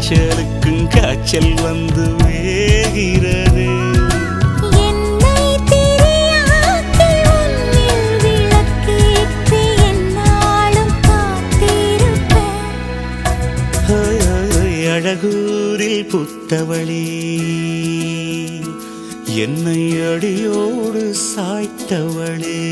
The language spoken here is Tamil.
காய்ச்சலுக்கும் காய்ச்சல் வந்து வேகிறது. என்னை திரியாக்கி உன்னில் விளக்கேற்றி என்னாலும் காத்திருப்பேன். அழகூரில் புத்தவளே, என்னை அடியோடு சாய்த்தவளே.